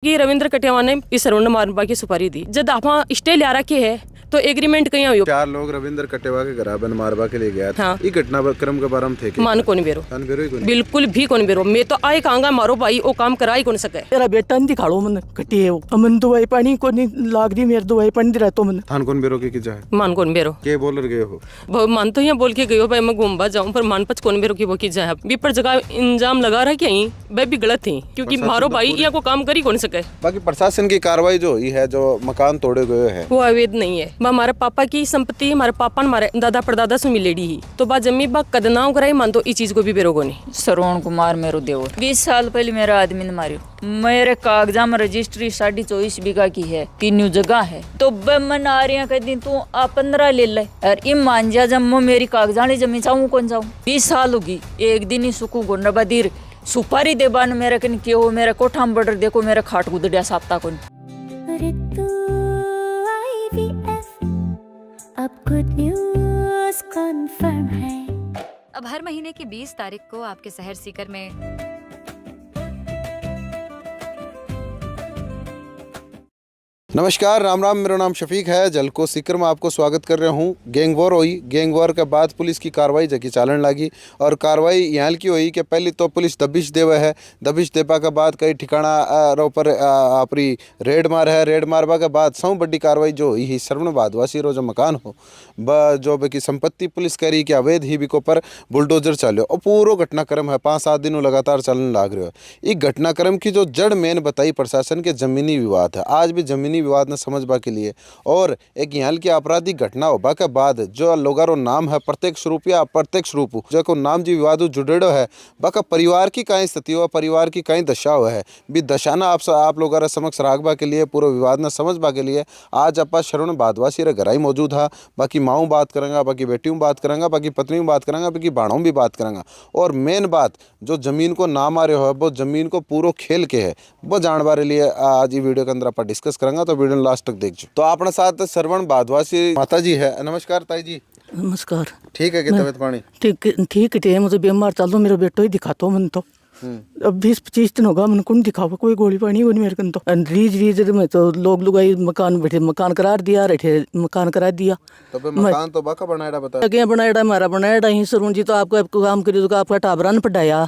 कि रविंद्र कटियावा ने इस सरवण मारबा की सुपारी दी। जब आप स्टे लिया रखे है तो एग्रीमेंट कहीं हुई। 4 लोग रविंद्र कटियावा के घर मारबा के लिए गया था। हाँ। ये घटनाक्रम के बारे में थे मान कौन बेरो बिल्कुल भी कौन बेरो। मैं तो आए कहूंगा मारो भाई वो काम करा ही कौन सके। मेरा बेटा नहीं दिखाड़ो मन कटी है अमन दवाई पानी को नहीं लाग दी मेरे दवाई पानी दे रहतो मन थान कौन बेरो की जाए मान कौन बेरो के बोलर गए हो मान तो यहाँ बोल के गयो भाई मैं घूमबा जाऊं पर मान पच कौन बेरो की वो की जाए भी पर जगह इंजाम लगा रहा क्या वह भी गलत थी क्योंकि मारो भाई यहाँ को काम करी कौन सके। बाकी प्रशासन की कार्रवाई जो हुई है जो मकान तोड़े गए हैं वो अवैध नहीं है। हमारे पापा की संपत्ति हमारे पापा ने हमारे दादा परदादा से मिलेडी ही तो बा जमी बा कदनाव कराई मान तो इस चीज को भी बेरोगो नहीं। श्रवण कुमार मेरो देवर 20 साल पहले मेरा आदमी ने मारियो। मेरे कागजा में रजिस्ट्री 24.5 बीघा की है 3 जगह है तो मन आ रही कह दी तू आ 15 ले ले और इम मान जा जब मैं मेरी कागजा ने जमी चाहूँ कौन जाऊँ 20 साल होगी एक दिन ही सुकू गोंडाबादीर सुपारी देबान मेरे कन के हो मेरा कोठा में बॉर्डर देखो मेरा खाट गुदड़िया साप्ता कौन। अब गुड न्यूज़ कन्फर्म है। अब हर महीने की 20 तारीख को आपके शहर सीकर में नमस्कार राम राम, मेरा नाम शफीक है। जलको सीकर में आपको स्वागत कर रहा हूँ। गैंग वॉर हुई, गैंग वॉर के बाद पुलिस की कार्रवाई जगी चालन लगी और कार्रवाई यहाँ की हुई कि पहले तो पुलिस दबिश देवे है, दबिश देवा के बाद कई ठिकाना पर अपनी रेड मार है, रेड मारवा के बाद सौ बड़ी कार्रवाई जो हुई ही सरवण बादवासी रो जो मकान हो जो की संपत्ति पुलिस कह रही कि अवैध ही बिको पर बुलडोजर चलो और पूरा घटनाक्रम है 5-7 दिनों लगातार चलन लाग रहे हो। ये घटनाक्रम की जो जड़ मेन बताई प्रशासन के जमीनी विवाद है। आज भी जमीनी विवाद न समझबा के लिए और एक यहाँ की आपराधिक घटना होबा के बाद जो लोगारो नाम है प्रत्यक्ष रूप या अप्रत्यक्ष रूप जो को नाम जी विवाद जुड़ेड़ो है बाका परिवार की कहीं स्थिति हो, परिवार की कहीं दशा हो है भी दशाना आप लोग समक्ष राखबा के लिए पूरा विवाद न समझबा के लिए आज आप श्रवण बादवासी रे घर ही मौजूद है। बाकी माऊँ बात करेंगे, बाकी बेटियों बात करेंगे, बाकी पत्नियों बात करेंगे, बाकी बाणों भी बात करेंगे और मेन बात जो जमीन को नाम आ रहे हो वो जमीन को पूरा खेल के है वो जानवा लिए आज ये वीडियो के अंदर आप डिस्कस करेंगे तो वीडियो लास्ट तक देखो। तो अपने साथ श्रवण बादवासी माता जी है। नमस्कार ताई जी। नमस्कार। ठीक है कि तबियत पानी ठीक है मुझे बीमार चल दो मेरा बेटो ही दिखाता मन तो अब 20-25 दिन होगा मन कौन दिखावा कोई गोली पानी हो नहीं मेरे कन तो रीज में तो लोग आई मकान बैठे मकान करार दिया रहे मकान करा दिया तो मकान तो बाका बनाया बता क्या बनाया हमारा बनाया ही सरुण जी तो आपका काम करिए तो आपका टाबरा ने पढ़ाया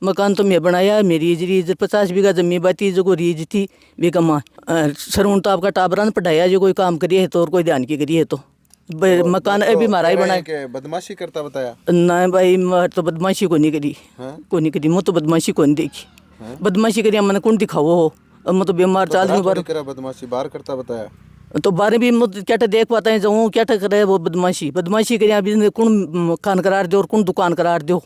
मकान तो मैं बनाया मेरी रीज 50 बीघा जमीन बाती जो कोई रीज थी बीघा माँ सरुण तो आपका टाबरा ने पढ़ाया जो कोई काम करिए तो और कोई ध्यान की करिए तो मकान अभी हमारा ही बनाया। बदमाशी करता बताया नहीं भाई मैं तो बदमाशी को नहीं करी मैं तो बदमाशी को नहीं देखी बदमाशी करी मैंने कौन दिखाओ हो मैं तो बीमार चाल रही बदमाशी बाहर करता बताया तो बारे भी क्या देख पाता है जो क्या करे वो बदमाशी करी अभी कौन मकान करार दो और कौन दुकान करार दो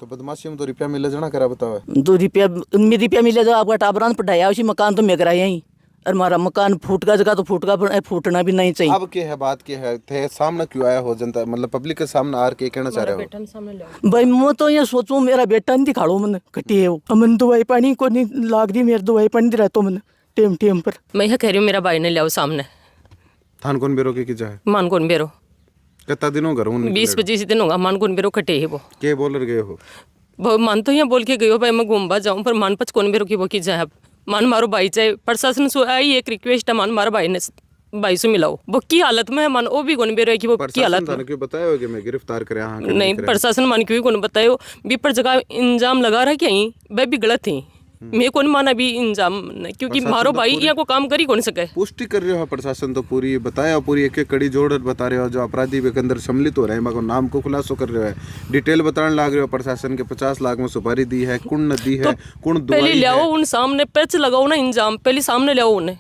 तो बदमाशी में 2 रुपया मिले जाना करा बताओ 2 रुपया मिले जो आपका टाबरान पढ़ाया उसी मकान तो मैं कराया ही और हमारा मकान फूटका जगह तो फूटना भी नहीं चाहिए। अब क्या है बात क्या है थे सामने क्यों आया हो जनता मतलब पब्लिक के सामने आर के कहना चाह रहे हो भाई मैं तो ये सोचूं मेरा बेटा नहीं दिखाड़ो मन कटी है अमन दवाई पानी को नहीं लाग दी मेरे दवाई पानी दे रहतो मन टेम पर मैं यह कह रही हूँ मेरा भाई ने लिया सामने थान कौन बेरो की जाए मान कौन बेरो कितना दिनों घर 20-25 दिन होगा मान कौन बेरो कटे है वो के बोलर गए हो मान तो यहाँ बोल के गयो भाई मैं घूमबा जाऊँ पर मान पच कौन बेरो की वो की जाए। अब मान मारो भाई चाहे प्रशासन से आई एक रिक्वेस्ट है मान मारो भाई ने भाई से मिलाओ वो की हालत में है मान वो भी कौन बेरो है कि वो की हालत में क्यों बताया हो कि मैं गिरफ्तार कराया नहीं प्रशासन मान क्यों कौन बतायो भी पर जगह इंजाम लगा रहा क्या वह भी गलत थी मैं कौन माना भी इंजाम क्योंकि मारो भाई यहाँ को काम करी कौन सके। पुष्टि कर रहे हो प्रशासन तो पूरी बताया पूरी एक कड़ी जोड़ बता रहे हो जो अपराधी के अंदर सम्मिलित हो रहे हैं नाम को खुलासो कर रहे हो डिटेल बताने लग रहे हो प्रशासन के 50 लाख में सुपारी दी है कुण दी है कुण पहले लियाओ उन सामने पेच लगाओ ना इंजाम पहले सामने लियाओ उन्हें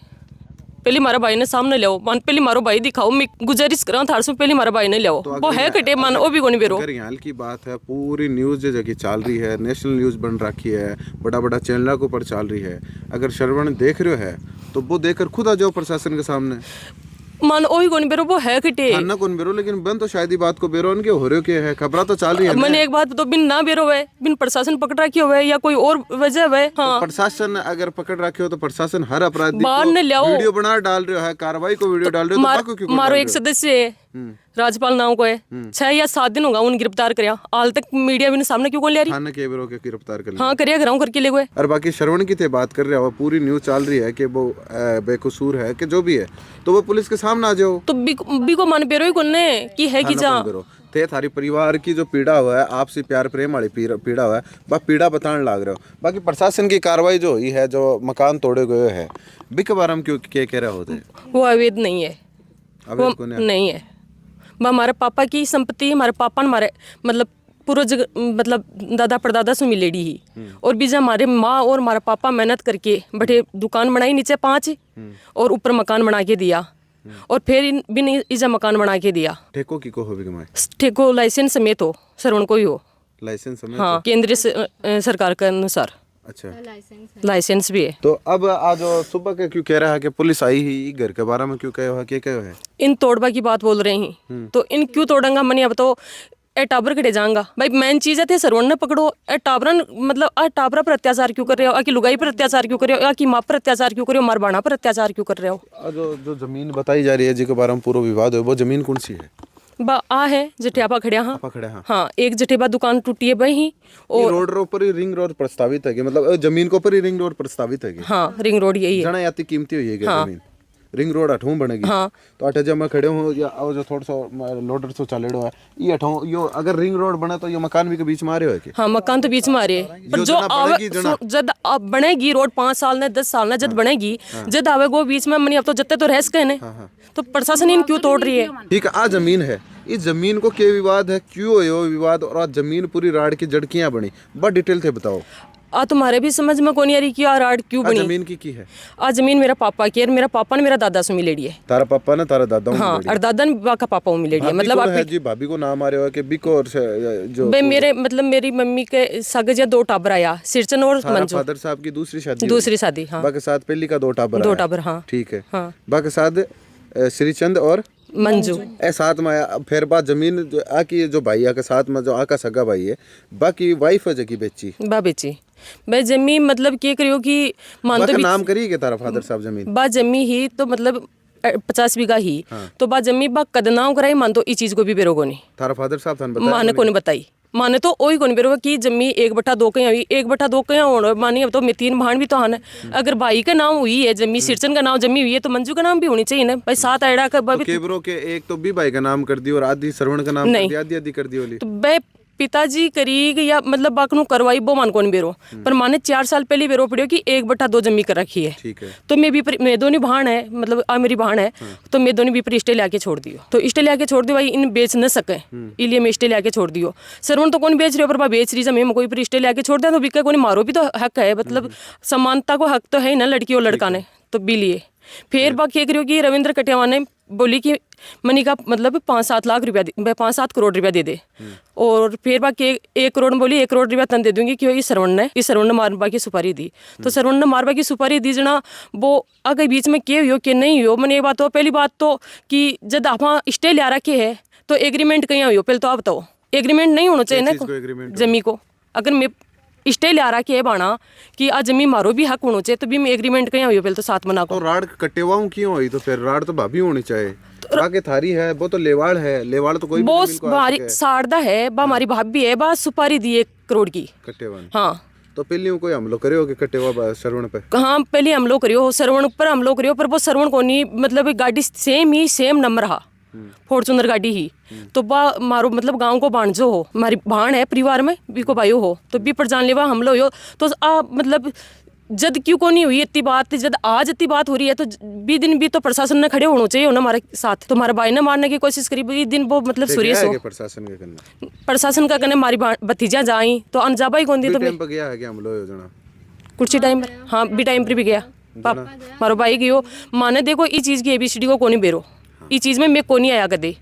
पहले मारा भाई ने सामने लियाओ मान पहले मारो भाई दिखाओ मैं गुजारिश करा थार से पहले मारा भाई ने लियाओ तो वो है कटे मान वो भी कोनी बेरो। अगर यहाँ की बात है पूरी न्यूज जगह चल रही है नेशनल न्यूज बन रखी है बड़ा चैनलों के ऊपर चल रही है अगर श्रवण देख रहे है तो वो देखकर खुद आ जाओ प्रशासन के सामने मान ओही कोनी बेरो वो है कटे ना कौन बेरो लेकिन बन तो शायद ही बात को बेरो उनके हो रहे के है खबरा तो चल रही है। मैंने एक बात तो बिन ना बेरो है बिन प्रशासन पकड़ रखी हो या कोई और वजह है। हाँ तो प्रशासन अगर पकड़ रखे हो तो प्रशासन हर अपराधी बाहर ने लियाओ वीडियो बना डाल रहे हो है कार्रवाई को वीडियो डाल रहे हो तो मारो एक सदस्य है राजपाल नाम को है 6 या 7 दिन होगा उन गिरफ्तार करया हाल तक मीडिया भी सामने क्यों कौन ले रही थाना के बिरो के गिरफ्तार कर लिया। हाँ करिया घराव करके ले गए और बाकी श्रवण की थे बात कर रहे हो, पूरी न्यूज चल रही है कि वो बेकसूर है कि जो भी है, तो वो पुलिस के सामने आ जाओ। तो बी को मन पेरो ही कोने की है कि जा थे थारी परिवार की जो पीड़ा हुआ है, आपसी प्यार प्रेम वाली पीड़ा हुआ है, बस पीड़ा बताने लग रहे हो। बाकी प्रशासन की कार्रवाई जो हुई है, जो मकान तोड़े गए हैं, बी के बारे में क्यों क्या कह रहे होते? वो अवैध नहीं है, वो नहीं है। वो हमारे पापा की संपत्ति, हमारे पापा ने हमारे मतलब पूरा मतलब दादा परदादा से मिलेडी ही। और भी जब हमारे माँ और हमारा पापा मेहनत करके बड़े दुकान बनाई नीचे 5 और ऊपर मकान बना के दिया, और फिर बिन इजा मकान बना के दिया। ठेको की को हो भी कमाए? ठेको लाइसेंस समेत हो, श्रवण को ही हो। लाइसेंस समेत? हाँ, केंद्रीय सरकार के अनुसार अच्छा लाइसेंस भी है। तो अब आज सुबह के क्यों कह रहा है कि पुलिस आई ही घर के बारे में क्यों कहे हो, क्या कहे है? इन तोड़बा की बात बोल रहे हैं, तो इन क्यों तोड़ेंगा मनी? अब तो ए टाबर कटे जाऊंगा भाई, मेन चीज है थे सरवण ने पकड़ो। ए टाबरन मतलब टाबरा पर अत्याचार क्यों कर रहे हो, आ की लुगाई पर अत्याचार क्यों कर रहे हो, आ की माँ पर अत्याचार क्यों कर रहे हो, मार बाणा पर अत्याचार क्यों कर रहे हो? जो जमीन बताई जा रही है जिसके बारे में पूरा विवाद है, वो जमीन कौन सी है? आ है जटेबा खड़िया। हाँ खड़े हाँ, हाँ एक जटेबा दुकान टूटी है वही। और रोड रो पर ही रिंग रोड प्रस्तावित है कि मतलब जमीन को पर ही रिंग रोड प्रस्तावित है कि? हाँ रिंग रोड यही है। जना याती कीमती हुई है जमीन, रिंग रोड अठों बनेगी। हाँ। तो अठे जब मैं खड़े हूँ या जो थोड़ा सा लोडर सो चलेड़ो है ये अठों यो अगर रिंग रोड बने तो ये मकान भी के बीच में आ रहे हो कि? हाँ मकान तो बीच में आ रहे हैं, पर जो जब अब बनेगी रोड 5 साल ने 10 साल ने जब बनेगी, जब आवे वो बीच में मनी अब तो जत्ते तो रह सके ने, तो प्रशासन इन क्यों तोड़ रही है? ठीक है, आ जमीन है, इस जमीन को क्या विवाद है, क्यों है विवाद, और आज जमीन पूरी राड की जड़कियां बनी, बड़ा डिटेल थे बताओ। तुम्हारे भी समझ में कौन आ रही कि राड क्यों बनी? जमीन की है? आज जमीन मेरा पापा की है, मेरा पापा ने मेरा दादा से मिलेड़ी है। तारा पापा ने तारा दादा? हाँ, और दादा ने का पापा मिलेड़ी है। मतलब आप जी भाभी को नाम आ रहे हो कि बिको और जो मेरे मतलब मेरी मम्मी के सगज 2 टाबर आया, सिरचन और मंजू। फादर साहब की दूसरी शादी? हाँ। बाकी साथ पहली का 2 टाबर? हाँ ठीक है। हाँ। बाकी साथ श्रीचंद और मंजू ए साथ में आया। फिर बाद जमीन जो आकी जो भाई के साथ में जो आका सगा भाई है, बाकी वाइफ है जकी बेची बा बेची भाई जमी मतलब के करियो कि मान तो नाम करी के तारा फादर साहब जमीन बा जमी ही तो मतलब 50 बीघा ही। हाँ। तो बा जमी बा कदनाव कराई मान तो इस चीज को भी बेरोगो नहीं तारा फादर साहब थान बताया माने को नहीं बताई, माने तो ओही कोनी बेरो कि जमी 1/2 कहीं हुई, 1/2 कहीं होने मानी। अब तो मैं 3 भाण भी तो हन, अगर भाई का नाम हुई है जमी, सिरचन का नाम जमी हुई है, तो मंजू का नाम भी होनी चाहिए ना भाई। 7 आड़ा का तो केबरो के एक तो भी भाई का नाम कर दी और आधी श्रवण का नाम कर दिया, आधी कर दी वाली। तो बे पिताजी करी या मतलब बाकनू करवाई वो मान कौन बेरो, पर माने 4 साल पहले बेरो पड़ियो कि 1/2 जमी कर रखी है। ठीक है। तो मैं भी मैं दोनों भाण है, मतलब मेरी भाण है, तो मैं दोनों भी पर इष्टे लाके छोड़ दियो। तो इष्टे लाके छोड़ दियो भाई, इन बेच न सके इसलिए मैं इष्टे लाके छोड़ दियो। सरवण तो कौन बेच रहे हो, पर बेच रही जमीन कोई पर इष्टे लाके छोड़ दिया तो बिका कोई मारो भी तो हक है, मतलब समानता को हक तो है ना लड़की और लड़का ने, तो भी लिए। फिर बात ये करियो कि रविंद्र कटियावा ने बोली कि मनी का मतलब 5-7 लाख रुपया 5-7 करोड़ रुपया दे दे, और फिर बाकी 1 करोड़ बोली 1 करोड़ रुपया तन दे दूंगी कि इस सरवण ने मारबा की सुपारी दी। तो सरवण ने मारबा की सुपारी दी जना, वो अगर बीच में के हो कि नहीं हो। मैंने ये बात हो, पहली बात तो कि जब आप स्टे लिया रखे है तो एग्रीमेंट कहीं हो, पहले तो आप बताओ एग्रीमेंट नहीं होना चाहिए ना जमी को। अगर मैं स्टे ले रहा के बाना कि आज जमी मारो भी हक होना चाहिए, तो भी मैं एग्रीमेंट कहीं हुई पहले तो साथ मना को। तो राड कटेवाऊं क्यों हुई? तो फिर राड तो भाभी होनी चाहिए, बाकी थारी है वो तो लेवाड़ है, लेवाड़ तो कोई भी बोस हमारी सारदा है, बा हमारी भाभी है, बा सुपारी दी 1 करोड़ की कटेवान। हाँ। तो पहले कोई हमलो करे हो कि कटेवा सरवण पे? हाँ पहले हमलो करियो, सरवण पर हमलो करियो, पर वो सरवण को नहीं मतलब गाड़ी सेम नंबर रहा, फॉर्चूनर गाड़ी ही। तो बा मारो मतलब गांव को बाण जो हो, हमारी भाण है परिवार में भी को भाई हो, तो भी पर जानलेवा हमलो हो। तो मतलब जद क्यों को नहीं हुई इतनी बात, जद आज इतनी बात हो रही है तो भी दिन भी तो प्रशासन ने खड़े होना चाहिए ना हमारे साथ। तो हमारे भाई ने मारने की कोशिश करी, भी दिन वो मतलब सीरियस हो। प्रशासन का कहना हमारी भतीजा जाई तो अनजाबा ही कौन दी, तो गया है क्या हमलो योजना कुछ टाइम पर? हाँ भी टाइम पर भी गया पाप मारो भाई गयो माने। देखो इस चीज की ABCD को कोनी बेरो, इस चीज में मैं कोनी आया कदे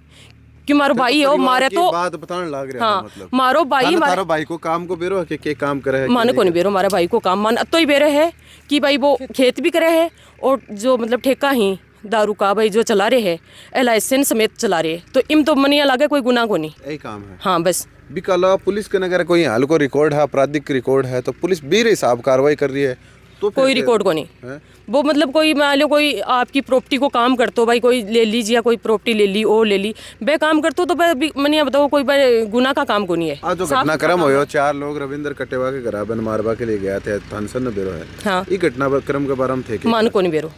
कि मारो भाई हो मारे तो बात बताने लग रहा हाँ, मतलब मारो भाई मारो भाई को काम को बेरो के काम करे है माने को नहीं बेरो, हमारे भाई को काम मान तो ही बेरे है कि भाई वो खेत भी करे है और जो मतलब ठेका ही दारू का भाई जो चला रहे है लाइसेंस समेत चला रहे, तो इम तो मनिया लगे कोई गुनाह को नहीं, यही काम है। हाँ बस बिकला पुलिस के अगर कोई हाल को रिकॉर्ड है, आपराधिक रिकॉर्ड है, तो पुलिस भी हिसाब कार्रवाई कर रही है, तो फिर कोई क्या? रिकॉर्ड को नहीं हैं? वो मतलब कोई मान लो कोई आपकी प्रॉपर्टी को काम करते हो भाई, कोई ले लीजिए, कोई प्रॉपर्टी ले ली और ले ली, बे काम करते हो तो मैंने बताओ कोई गुनाह का काम को नहीं है। आज जो घटनाक्रम हो 4 लोग रविंद्र कटेवा के घर बन मारवा के लिए गया थे थानसन बेरो है। हाँ। ये घटनाक्रम के बारे में थे कि मान को नहीं बेरो,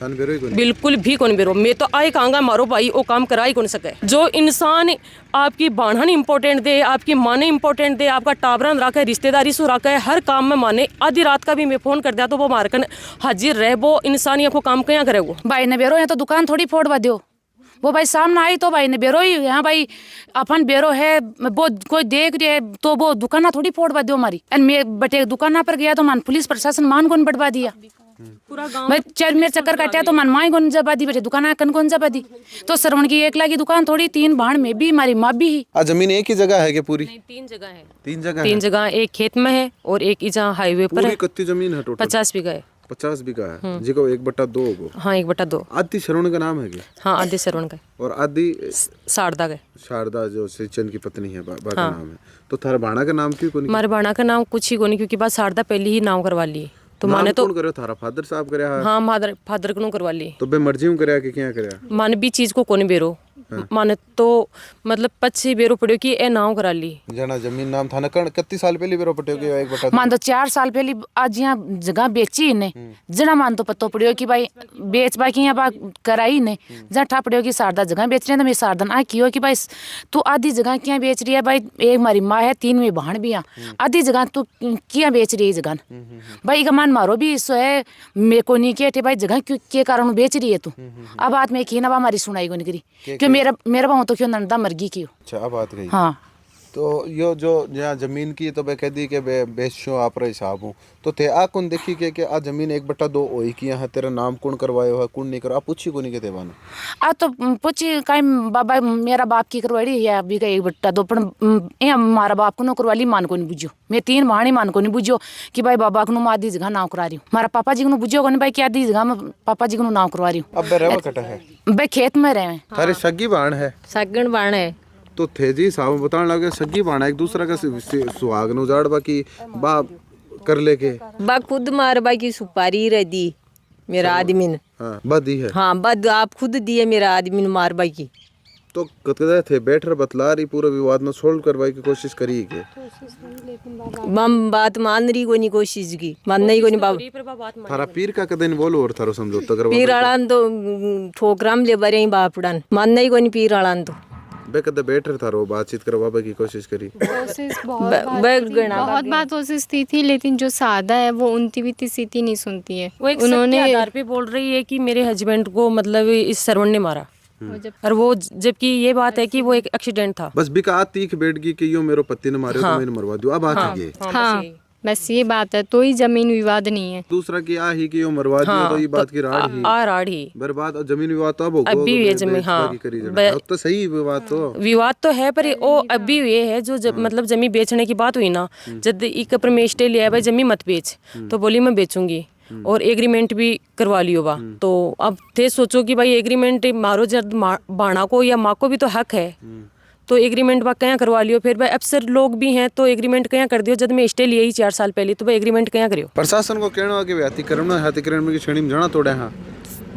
थान बेरो ही कोनी। बिल्कुल भी कौन बेरो। मैं तो आए कहूँगा मारो भाई वो काम करा ही कौन सके। जो इंसान आपकी बाढ़न इंपॉर्टेंट दे, आपकी माने इंपॉर्टेंट दे, आपका टाबरन रखे, रिश्तेदारी सु रखे, हर काम में माने, आधी रात का भी मैं फोन कर दिया तो वो मारकन हाजिर रहे, वो इंसान ये को काम क्या करे वो। भाई ने बेरो है तो दुकान थोड़ी फोड़वा दो, वो भाई सामने आई तो भाई ने बेरो ही यहाँ भाई अपन बेरो है, वो कोई देख रही है तो वो दुकाना थोड़ी फोड़वा दो हमारी। एंड मैं बटे दुकाना पर गया तो मान पुलिस प्रशासन मान कौन बढ़वा दिया, पूरा गाँव मैं चल मेरे चक्कर काटा तो मन माई कौन जबा दी, बटे दुकान कन कौन जबा दी। तो श्रवण की एकला की दुकान थोड़ी, 3 भाण में भी हमारी माँ भी ही। जमीन एक ही जगह है कि पूरी? 3 जगह है। 3 जगह 3 जगह, एक खेत में है और एक जहाँ हाईवे पर पूरी है। कत्ती जमीन है टोटल? 50 बीघा है। 50 बीघा है जिको 1/2 होगो। हाँ 1/2। आदि श्रवण का नाम है क्या? हाँ आधे श्रवण का और आदि शारदा का। शारदा जो श्रीचंद की पत्नी है बा का नाम है। तो थारा भाणा का नाम क्यों कोनी? हमारे बाणा का नाम कुछ ही को नहीं, क्योंकि बात शारदा पहले ही नाम करवा ली तो माने तो। कौन करे? थारा फादर साहब करे? हाँ फादर को करवा ली तो बे मर्जी करे कि क्या करे? माने भी चीज को कोने बेरो माने तो मतलब 25 बेरो पड़ो कि ए नाव करा ली। जना जमीन नाम था ना कण कितनी साल पहले बेरो पट्टे के 1/2? मान तो 4 साल पहले आज यहाँ जगह बेची ने, जना मान तो पतो पड़ियो कि भाई बेच बाकी यहाँ बा कराई ने, जहाँ ठा पड़ियो कि शारदा जगह बेच रही है तो मैं शारदन आ कियो कि भाई तू आधी जगह क्या बेच रही है भाई, एक हमारी माँ है 3 में बहन भी, आधी जगह तू क्या बेच रही है जगह भाई का मान मारो भी सो है, मेरे को नहीं कहते भाई जगह क्यों के कारण बेच रही है तू। अब बात में की ना हमारी सुनाई को नहीं करी क्यों मेरा भाव तो क्यों नंदा मरगी की। अच्छा अब बात गई। हाँ तो यो जो यहाँ जमीन की तो मैं कह दी कि बेचो आप रहे हिसाब हूँ तो थे आ कौन देखी के आ जमीन 1/2 होई कि यहाँ तेरा नाम कौन करवायो है कौन नहीं करो? आप पूछी को नहीं कहते बाने? आ तो पूछी कहीं बाबा मेरा बाप की करवाड़ी है अभी का 1/2 पण ये हमारा बाप को नो करवाली मान को नहीं बुझो, मैं 3 भाणी मान को नहीं बुझो कि भाई बाबा को नो आधी जगह नाव करा रही हूँ, हमारा पापा जी को बुझो को नहीं भाई कि आधी जगह में पापा जी को नाव करवा रही हूँ। अब रहवा कटा है भाई खेत में रहे थारे सगी बाण है सागण बाण है तो थे जी साहब बताने लगे सगी बाण एक दूसरा का सुहाग नो जाड़ बाकी बा कर लेके बा खुद मार बा की सुपारी रह दी मेरा आदमी ने। हाँ बदी है। हाँ बद आप खुद दिए मेरा आदमी ने मार बा की। तो कतकदा थे बैठ रहे बतला रही पूरा विवाद में सोल्व करवाई की कोशिश करी के बम बात मान रही को नहीं कोशिश की मानने ही को नहीं बाप थारा पीर का कदे बोलो और थारो समझौता करवा पीर आड़ान तो ठोकराम ले बरे बापड़ान मानने ही को नहीं पीर आड़ान तो बे कदे बैठ रहे थारो बातचीत करवा की कोशिश करी। कोशिश बहुत बात कोशिश थी लेकिन जो सादा है वो उनकी भी सीधी नहीं सुनती है। वो एक उन्होंने आधार पे बोल रही है कि मेरे हस्बैंड को मतलब इस श्रवण ने मारा और वो जबकि ये बात है कि वो एक एक्सीडेंट था। बस बिका तीख बैठ गई कि यो मेरो पति ने मारे तो मैंने मरवा दिया। अब बात ये हाँ बस ये बात है तो ही जमीन विवाद नहीं है। दूसरा की आ ही कि यो मरवा दिया तो ये बात की राड़ ही राड़ ही बर्बाद और जमीन विवाद तो अब होगा अभी ये जमीन। हाँ तो सही विवाद तो है पर वो अभी ये है जो मतलब जमीन बेचने की बात हुई ना, जब एक प्रमेश लिया भाई जमीन मत बेच तो बोली मैं बेचूंगी और एग्रीमेंट भी करवा लियो बा। तो अब थे सोचो कि भाई एग्रीमेंट मारो जब बाणा को या माँ को भी तो हक है तो एग्रीमेंट बा क्या करवा लियो। फिर भाई अफसर लोग भी हैं तो एग्रीमेंट क्या कर दियो, जब मैं स्टे लिए ही 4 साल पहले तो भाई एग्रीमेंट क्या करियो। प्रशासन को कहना कि अतिक्रमण की श्रेणी में जाना तोड़े। हाँ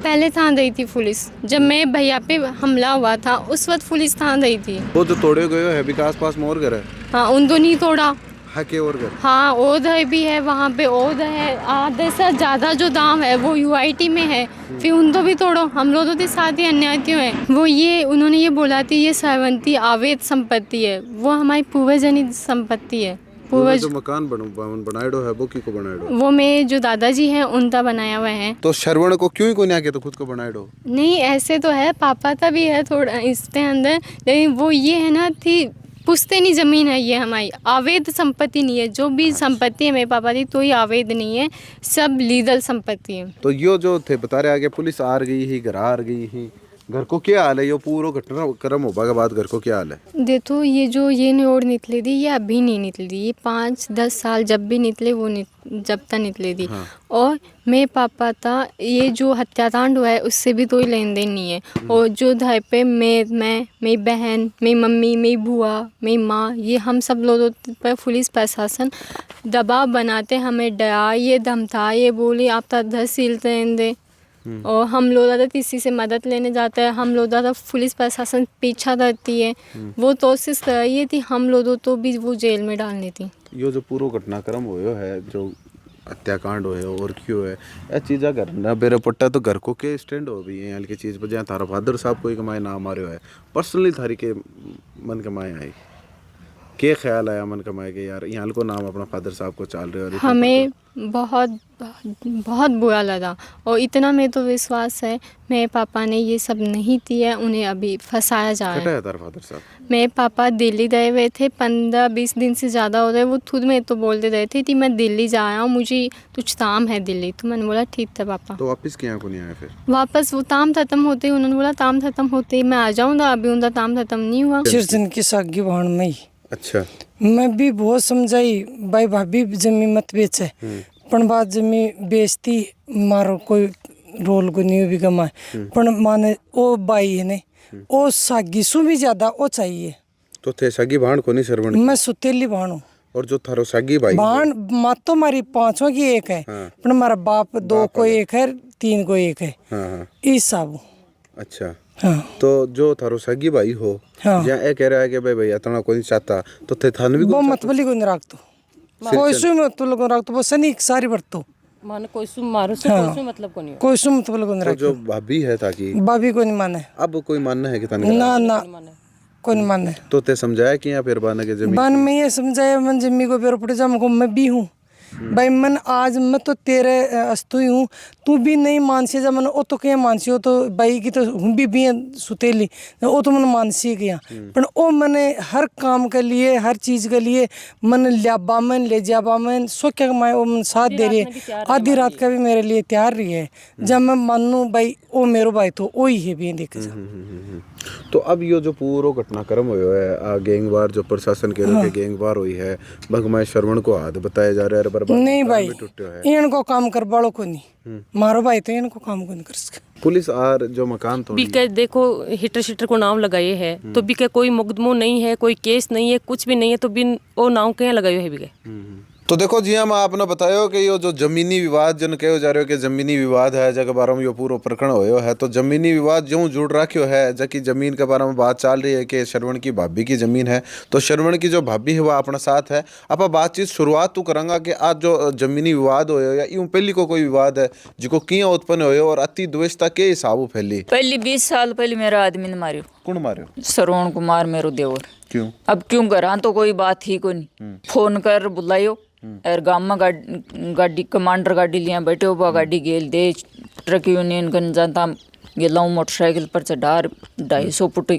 पहले थान रही थी पुलिस, जब मैं भैया पे हमला हुआ था उस वक्त पुलिस थान रही थी। वो जो तोड़े गए है विकास पास में और घर है। हाँ उन तो नहीं तोड़ा है के और घर। हाँ ओध भी है वहाँ पे, ओध है आधे से ज़्यादा जो दाम है वो यूआईटी में है, फिर उन तो भी तोड़ो। हम लोग तो साथ ही अन्याय क्यों है। वो ये उन्होंने ये बोला थी ये सावंती अवैध संपत्ति है, वो हमारी पूर्वजनित संपत्ति है। जो मकान बनाएडो है वो की को बनाएडो? वो मेरे जो दादाजी हैं उनका बनाया हुआ है। तो श्रवण को क्यों ही को नहीं आके तो खुद को बनाएडो? नहीं ऐसे तो है, पापा का भी है थोड़ा इसके अंदर, लेकिन वो ये है ना थी पुश्तैनी जमीन है, ये हमारी अवैध संपत्ति नहीं है। जो भी संपत्ति है मेरे पापा की तो ये अवैध नहीं है, सब लीगल संपत्ति है। तो यो जो थे बता रहे आगे पुलिस आ गई ही घर आ गई ही घर को क्या हाल है? ये पूरा घटनाक्रम होगा के बाद घर को क्या हाल है? देखो ये जो ये न्योड़ निकली थी ये अभी नहीं निकली थी, ये 5-10 साल जब भी निकले वो जब तक निकली थी। और मेरे पापा था, ये जो हत्याकांड हुआ है उससे भी कोई लेन देन नहीं है। और जो घर पे मैं मेरी बहन, मेरी मम्मी, मेरी बुआ, मेरी माँ, ये हम सब लोगों पर पुलिस प्रशासन दबाव बनाते, हमें डरा, ये धमका, ये बोली आप तहसील दे। और हम लोग ज़्यादा किसी से मदद लेने जाते हैं, हम लोग ज़्यादा पुलिस प्रशासन पीछा करती है। वो कोशिश कर रही थी हम लोगों तो भी वो जेल में डालनी थी। यो जो पूरा घटनाक्रम होयो है, जो हत्याकांड होयो और क्यों है ये चीज़ा करना बेरे पट्टा तो घर को के स्टैंड हो भी है हल्की चीज़ पर जहाँ थारा फादर साहब कोई कमाए नाम आ रहा है पर्सनली थारी के मन कमाए आई क्या ख्याल आया मन कमाए के यार यहाँ को नाम अपना फादर साहब को चाल रहे हो? हमें बहुत बहुत बुरा लगा और इतना में तो विश्वास है मेरे पापा ने ये सब नहीं किया, उन्हें अभी फंसाया जा रहा है। फादर साहब मेरे पापा दिल्ली गए हुए थे, 15-20 दिन से ज़्यादा हो रहे। वो खुद में तो बोलते रहे थे कि मैं दिल्ली जा रहा हूँ, मुझे कुछ काम है दिल्ली। तो मैंने बोला ठीक था पापा। तो वापस क्या को नहीं आया फिर? वापस वो काम खत्म होते ही उन्होंने बोला काम खत्म होते ही मैं आ जाऊँगा, अभी उनका काम खत्म नहीं हुआ। चिरचन की सागी भाण में ही अच्छा मैं भी बहुत समझाई भाई भाभी जमी मत बेचे, पण बात जमी बेचती मारो कोई रोल को नहीं भी कमाए, पण माने ओ बाई है ने ओ सागी सु भी ज्यादा ओ चाहिए। तो थे सागी भाण को नहीं सरवण? मैं सुतेली भाण हूँ। और जो थारो सागी भाई भाण मात तो मारी 5 की एक है, पण हमारा बाप 2 को एक है, 3 को एक है। हाँ इस सब। अच्छा हाँ। तो जो थारो सगी भाई हो या ए कह रहा है कि भाई भैया तना कोई नहीं चाहता तो थे थान भी वो मतबली को नहीं रखतो, कोई सु मत लोग रखतो, वो सनी सारी बरतो माने कोई सुन मारो से कोई सुन मतलब को नहीं हो। कोई सु मतबली को नहीं तो रखतो। जो भाभी है ताकि भाभी को नहीं माने, अब कोई मानना है कि तन ना ना कोई नहीं माने। तो ते समझाया कि यहाँ फिर बाने के जमीन बन में ये समझाया मन जमी को पेड़ पड़े जा मैं भी हूँ भाई मन आज मैं तो तेरे अस्तु ही हूँ, तू भी नहीं मानसी जब मन ओ तो क्या मानसी हो तो भाई की तो हूँ भी सुतेली ओ तो मन मानसी किया, पर ओ मैंने हर काम के लिए हर चीज़ के लिए मन लियाबा मन ले जाबा मन सो क्या कमाए ओ मन साथ दे रही है, आधी रात का भी मेरे लिए तैयार रही है। जब मैं मानू भाई ओ मेरो भाई तो ओ ही है भी देख जा। तो अब यो जो पूरा घटनाक्रम हुआ है गैंगवार जो प्रशासन के लोग गैंगवार हुई है भगमाए श्रवण को हाथ बताया जा रहा है नहीं भाई इनको काम कर बाड़ो को नहीं मारो भाई तो इनको काम को नहीं कर सके। पुलिस आर जो मकान तो बीके देखो हिटर शिटर को नाम लगाए है तो बीके कोई मुकदमो नहीं है, कोई केस नहीं है, कुछ भी नहीं है, तो बिन वो नाम क्या लगाए है बीके। तो देखो जी हम आपने बताया कि ये जो जमीनी विवाद जन कहो जा रहे हो कि जमीनी विवाद है जगह बारे में यो पूरा प्रकरण होयो है, तो जमीनी विवाद जो जुड़ रखियो है जबकि जमीन के बारे में बात चल रही है कि श्रवण की भाभी की जमीन है, तो श्रवण की जो भाभी है वह अपना साथ है। आप बातचीत शुरुआत तो करांगा कि आज जो जमीनी विवाद होयो या यूं पहली को कोई विवाद है जिको किया उत्पन्न होयो और अति द्वेषता के हिसाब फैली? पहली 20 साल पहले मेरा आदमी ने मारियो। कौन मारियो? श्रवण कुमार मेरो देवर। क्यों? अब क्यों करा तो कोई बात ही को नहीं, फोन कर बुलायो और गाँव में गाड़ी कमांडर गाड़ी लिया बैठे हो गाड़ी गेल दे ट्रक यूनियन कन जाता गेला मोटरसाइकिल पर चढ़ा 250 फुट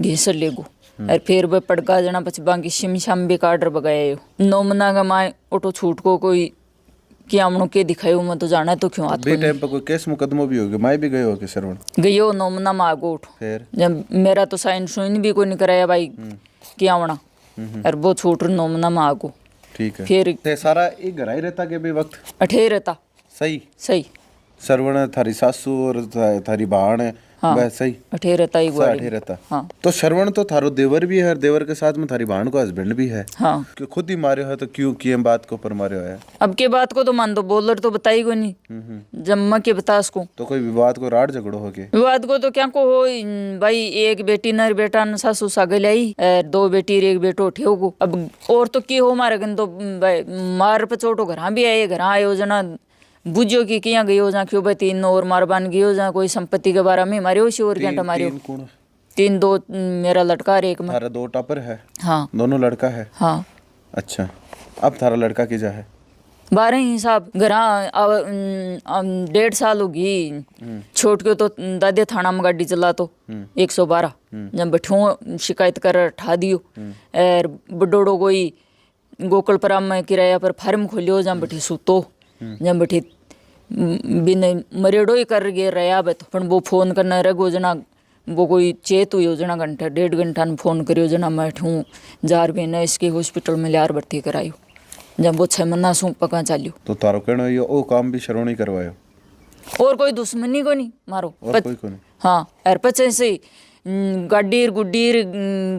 घेसर लेगो और फिर वह पड़का जना पछ बाकी शिमशाम भी काडर बगाया नौ मना का माए ऑटो छूट को कोई क्या हमनों के दिखायो मैं तो जाना है तो क्यों आता टाइम पर कोई केस मुकदमो भी हो गया? मैं भी गयो हो के श्रवण गयो नौ मना में आगो उठ फिर जब मेरा तो साइन सुइन भी कोई नहीं कराया भाई क्या होना और वो छूट नौ मना में आगो। ठीक है फिर ते सारा एक घर ही रहता के भी वक्त अठे रहता सही सही श्रवण थारी सासू और थारी बहन है बस सही अठे रहता ही अठे रहता। हाँ। तो श्रवण तो थारो देवर भी है और देवर के साथ में थारी बहन को हस्बैंड भी है। हाँ। क्यों खुद ही मारे हो तो क्यों किए बात को पर मारे है? अब के बात को तो मान दो बोलर तो बताई को नहीं जम्मा के बता उसको तो कोई विवाद को राड झगड़ो हो के विवाद को तो क्या को हो भाई एक बेटी नर बेटा न सासू सागल आई 2 बेटी एक बेटो ठेव को अब और तो की हो मारे गन तो भाई मार पचोटो घर भी आए घर आयो जना बुझो की किया गयो जा क्यों भाई 3 और मारबान गयो जा कोई संपत्ति के बारे में मारियो शी और घंटा मारियो 3 2 मेरा लड़का एक में थारा 2 टापर है। हाँ दोनों लड़का है। हाँ। अच्छा अब थारा लड़का की जा है 12 ही साहब घरा 1.5 साल होगी छोट के तो दादे थाना में गाड़ी चला तो 112 जब बैठो शिकायत कर ठा दियो और बडोड़ो कोई गोकुलपुरा में किराया पर फार्म खोलियो जब बैठे सुतो जब बैठे बिन मरेडो ही कर गे रहा बे तो वो फोन करना रगो जना वो कोई चेत हुई जना घंटा 1.5 घंटा ने फोन करियो जना मैं ठूँ जार भी न इसके हॉस्पिटल में लियार भर्ती करायो जब वो 6 महीना सू पका चालियो। तो तारो कहना ये ओ काम भी शरोणी करवायो और कोई दुश्मनी को नहीं मारो और कोई को नहीं। हाँ एर पचे से गाडीर गुडीर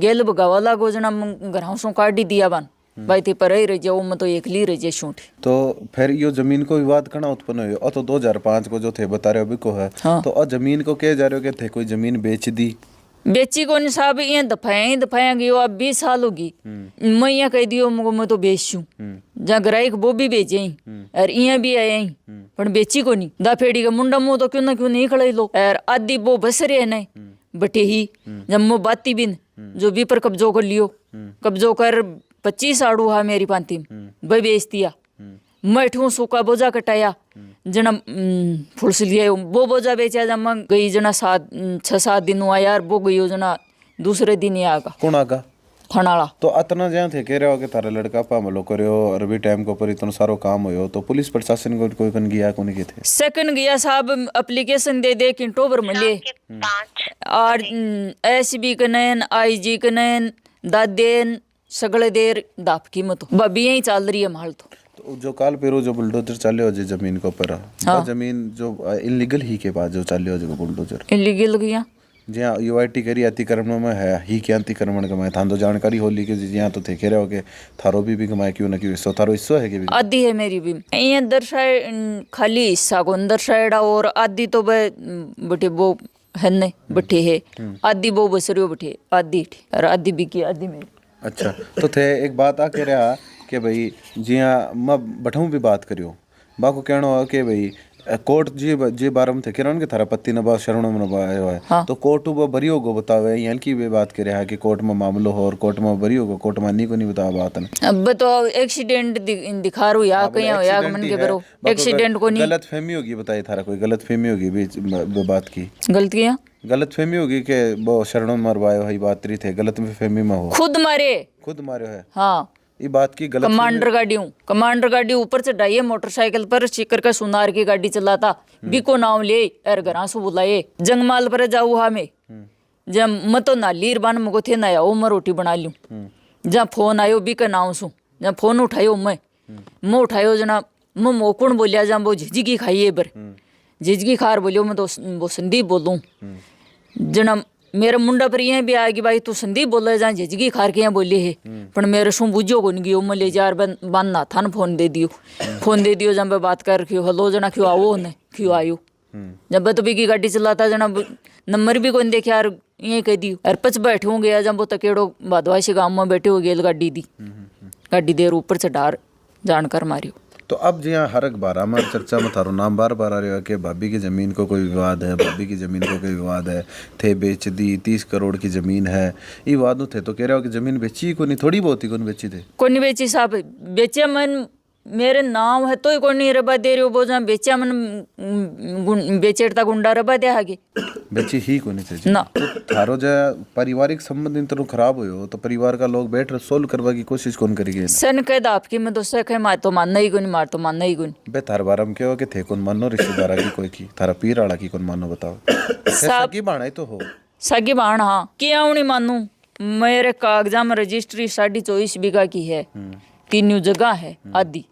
गेल बगावा लागो जना घराव सो काटी दिया बन भाई थे पर ही रह जाओ मैं तो एकली रह जाए शूट। तो फिर यो जमीन को विवाद कना उत्पन्न हुआ तो 2005 को जो थे बता रहे हो अभी को है। हाँ। तो जमीन को कह जा रहे हो कि थे कोई जमीन बेच दी बेची को नहीं साहब ये दफाया गई अब 20 साल होगी मैं यहाँ कह दियो मुझको मैं तो बेचूं जहाँ ग्राहक वो भी बेचे और यहाँ भी आए पर बेची को नहीं दाफेड़ी का मुंडा मुँह तो क्यों ना क्यों नहीं खड़े लो और आदि वो बस रहे नहीं बटे ही जब मैं बाती बिन जो भी पर कब्जो कर लियो कब्जो कर 25 आड़ू हा मेरी पांती वह बेच दिया मैं ठूँ सूखा बोझा कटाया जना फुलस लिया वो बोझा बेचा जब मैं गई जना 6-7 दिन हुआ यार वो गई हो जना दूसरे दिन ही आगा कौन आगा थानाला। तो अतना जहाँ थे कह रहे हो कि थारा लड़का पामलो करे हो और भी टाइम के ऊपर इतना सारो काम हो तो पुलिस प्रशासन को कोई कन गया कोनी के थे सेकंड गया साहब एप्लीकेशन दे किंटोबर मिले और एसबी कनैन आईजी कनैन दादेन सगले देर दाप की मत बबी यही चल रही है माल तो जो काल पेरो जो बुलडोजर चाले हो जमीन के ऊपर हाँ। जमीन जो इलीगल ही के पास जो चाले हो जो बुलडोजर इलीगल गया जहाँ यूआईटी करी अतिक्रमण में है ही के अतिक्रमण कमाए थान तो जानकारी होली के जहाँ तो थे कह रहे हो के थारो भी कमाए क्यों ना क्यों हिस्सो थारो हिस्सो है कि आधी है मेरी भी ये अंदर साइड खाली हिस्सा को अंदर साइड और आधी तो बटे वो है न बटे है आधी वो बसरियो बटे आधी और आधी बिकी आधी मेरी। अच्छा तो थे एक बात आ कह रहा कि भाई जिया मैं बठूँ भी बात करियो बाको कहना हो कि भाई कोर्ट जी बारे में थे कह रहा थारा पत्ती नबा शरण में नबायो है हाँ। तो कोर्ट वो बरी होगो बतावे यहाँ की भी बात करे है कि कोर्ट में मामलो हो और कोर्ट में बरी होगो कोर्ट मानी को नहीं बता बात न अब तो एक्सीडेंट दिखा रू या कहीं या मन के करो एक्सीडेंट को नहीं गलत फहमी होगी बताइए थारा कोई गलत फहमी होगी बीच बात की गलतियाँ गलत फहमी होगी कि वो शरणों में मरवायो है बात रही थे गलत फहमी में हो खुद मारे है हाँ ये बात की गलत कमांडर गाड़ी ऊपर चढ़ाइए मोटरसाइकिल पर शिकर का सुनार की गाड़ी चलाता बिको नाम ले एर घर से बुलाए जंगमाल पर जाऊ हमें जब मैं तो नालीर बान मगो थे ना आओ मैं रोटी बना लूँ जहाँ फोन आयो बी का नाम सू जहाँ फोन उठायो मैं उठायो जना मैं मोकुण बोलिया जहाँ वो झिझकी खाइए बर झिझकी खार बोलियो मैं तो वो संदीप बोलूँ जना मेरा मुंडा पर यहाँ भी आएगी भाई तू संदीप बोल रहे जहाँ झिझकी खार के यहाँ बोले है पर मेरे सो बुझो को नहीं गयो मैं ले जार बांधना था ना फोन दे दियो जब मैं बात कर रखी हलो जना क्यों आओ न क्यों आयो जब तो की गाड़ी चलाता जना नंबर भी कौन देखे यार यही कह दियो अरे पच बैठे होंगे यार जब वो तकेड़ो भादवासी गाँव में बैठे हो गेल गाड़ी दी गाड़ी देर ऊपर से डार जानकर मारियो। तो अब जी हर एक बार हमारे चर्चा में थारो नाम बार बार आ रहा है कि भाभी की ज़मीन को कोई विवाद है भाभी की ज़मीन को कोई विवाद है थे बेच दी 30 करोड़ की ज़मीन है ये विवाद थे तो कह रहे हो कि ज़मीन बेची को नहीं थोड़ी बहुत ही कौन बेची थे कौन नहीं बेची साहब बेचे मन मेरे नाम है तो ही कौन नहीं रबा दे रहे हो बोझा बेचा मन बेचेड़ता गुंडा रबा दे आगे बेची ही को नहीं थे ना थारो जो पारिवारिक संबंध इन खराब हो तो परिवार का लोग बैठ सोल्व करवा की कोशिश कौन करेगी सन कह आपकी मैं दोस्त कह मार तो मानना ही कौन मार तो मानना ही कौन बे थार बार हम क्या हो कि थे कौन मानो रिश्तेदारा की कोई की थारा पीर आड़ा की कौन मानो बताओ सगी बाण तो हो सगी बाण हाँ क्या नहीं मानू मेरे कागजा में रजिस्ट्री 24.5 बीघा की है 3 जगह है आदि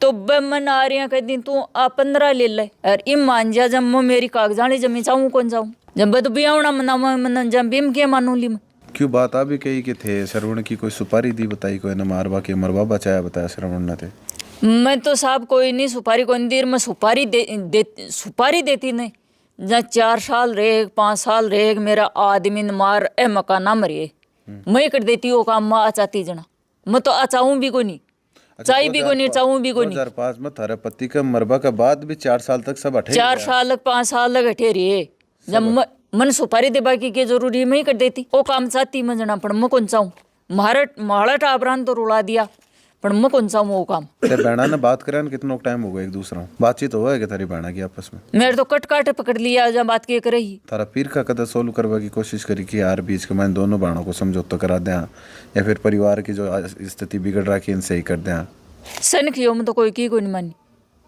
तो मन आ रही कह दी तू आ 15 ले ले और इम मान जा जब मैं मेरी कागजानी जमी चाहूँ कौन जाऊँ जब तो बियावना मना जब बिम के मानू ली मैं क्यों बात आ भी कही कि थे श्रवण की कोई सुपारी दी बताई कोई न मारवा के मरवा बचाया बताया श्रवण न थे मैं तो साहब कोई नहीं सुपारी कोई देर में सुपारी सुपारी देती नहीं जहाँ 4 साल रहे 5 साल रहे मेरा आदमी न मार ए मकाना मरिए मैं कर देती वो काम मैं चाहती जना मैं तो चाहूँ भी को नहीं चाहे भी को नहीं चाहूँ भी को नहीं 2005 में थारे पति का मरबा के बाद भी 4 साल तक सब अठे 4 साल 5 साल लग अठे रहे जब मन सुपारी दे बाकी के जरूरी मैं ही कर देती वो काम चाहती मैं जना पर मैं कौन चाहूँ मारा टाबरान तो रुला दिया पर मैं कौन चाहूँ वो काम बहना ने बात करे कितना टाइम हो गया एक दूसरा बातचीत हुआ है कि थारी बहना की आपस में मेरे तो कट पकड़ लिया जब बात के करे ही थारा पीर का कदर सोल्व करवा की कोशिश करी कि यार बीच के मैंने दोनों बहनों को समझौता करा दें या फिर परिवार की जो स्थिति बिगड़ रहा है इनसे ही कर दें सन खियो में तो कोई की को नहीं मानी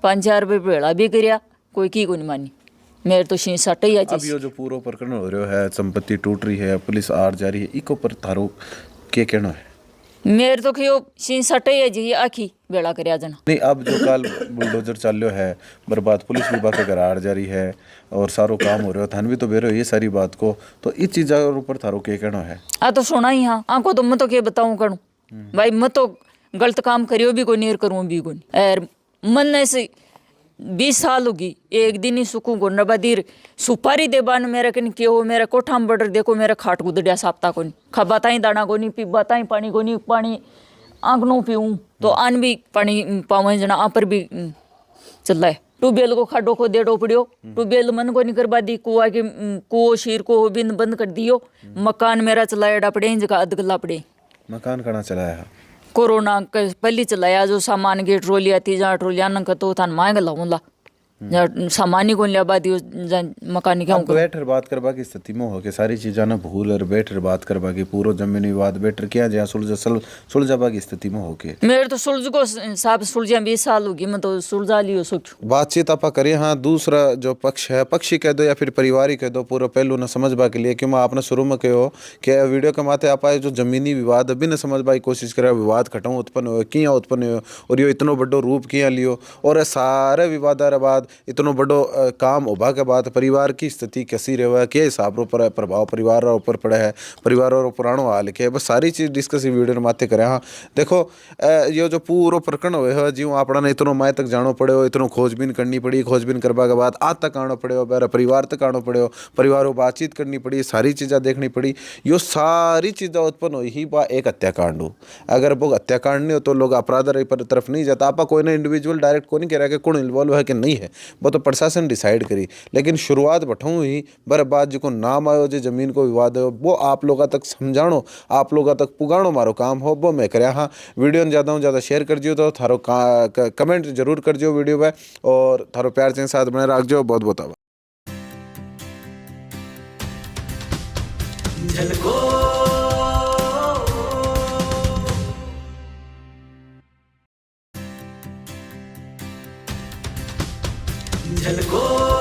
5-4 रुपये भेड़ा भी करिया कोई की को नहीं मानी मेरे तो शी सट ही अब यो जो पूरा प्रकरण हो रहा है, संपत्ति टूट रही है, पुलिस आर जा रही है, इको पर थारो के कहना है? मेरे तो खियो शी सट ही जी आखी बेड़ा करया जना नहीं, अब जो काल बुलडोजर चाल्यो है, बर्बाद पुलिस विभाग का घर जा रही है और सारो काम हो रहा है, थान भी तो बेरो ये सारी बात को, तो इस चीज के ऊपर थारो के कहना है? आ तो सुना ही हाँ आंको तो मैं तो के बताऊं करूं भाई, मैं तो गलत काम करियो भी कोई नहीं करूं भी कोई और मन ने से 20 साल होगी एक दिन ही सुकून को नबादीर सुपारी देबान मेरा कन के हो मेरा कोठा में बडर देखो मेरा खाट गुदड़िया साप्ता को नहीं खबाता ही दाना को नहीं पीबाता ही पानी को नहीं पानी आंकनों पीऊँ तो आन भी पानी पावे जना आ पर भी चल है ट्यूबवेल को खाडो को देड़ो पड़ियो ट्यूबवेल मन को नहीं करवा दी कुआ के कुओ शीर को बिंद बंद कर दियो मकान मेरा चलाया पड़े जगह अधगला पड़े मकान कहाँ चलाया है? कोरोना पहले चलाया जो सामान की ट्रोलिया थी जहाँ ट्रोलिया न तो थान मांग लाऊंला जहाँ सामान ही को लिया बाद मकान क्या बैठर बात करवा की स्थिति में हो के सारी चीज़ा ना भूल और बैठर बात करवा की पूरा जमीन विवाद बैठर क्या जहाँ सुलझा की स्थिति में हो के मेरे तो सुलझ को साहब सुलझा 20 साल होगी मैं तो सुलझा लियो सोचू बातचीत आप करिए। हाँ, दूसरा जो पक्ष है, पक्षी कह दो या फिर परिवार कह दो, पूरा पहलू न समझ बा के लिए क्यों मैं आपने शुरू में कहो कि वीडियो के माते आप जो जमीनी विवाद भी न समझ बा की कोशिश करे, विवाद खटाऊ उत्पन्न हो किया उत्पन्न हो और यो इतनो बड़ो रूप किया लियो और सारे विवादार बाद इतनो बड़ो काम उभा के बाद परिवार की स्थिति कैसी रहे के हिसाब रो प्रभाव परिवार ऊपर पड़ा है, परिवार और पुराणों हाल के बस सारी चीज़ डिस्कस वीडियो माते करे। हाँ देखो, ये जो पूरा प्रकरण हुए है जी आपड़ा ने इतनो माय तक जानो पड़े हो, इतनो खोजबीन करनी पड़ी, खोजबीन करवा के बाद आज तक आना पड़े हो, मेरा परिवार तक आना पड़े हो, परिवार को बातचीत करनी पड़ी, सारी चीज़ें देखनी पड़ी, यो सारी चीज़ें उत्पन्न हुई ही बा एक हत्याकांड हो। अगर वो हत्याकांड नहीं हो तो लोग अपराध पर तरफ नहीं जाता। आपा कोई ना इंडिविजुअल डायरेक्ट को नहीं कह रहा कि कौन इन्वॉल्व है कि नहीं है, वो तो प्रशासन डिसाइड करी, लेकिन शुरुआत बठाऊँ ही बर्बाद जो नाम आयो जो जमीन को विवाद हो वो आप लोगों तक समझाणो, आप लोगों तक पुगाणो मारो काम हो वो मैं कराया। हाँ, वीडियो ज़्यादा शेयर कर दियो तो थारो कमेंट जरूर कर दियो वीडियो पे और थारो प्यार से साथ बने रख जो। बहुत बहुत आभार। झलको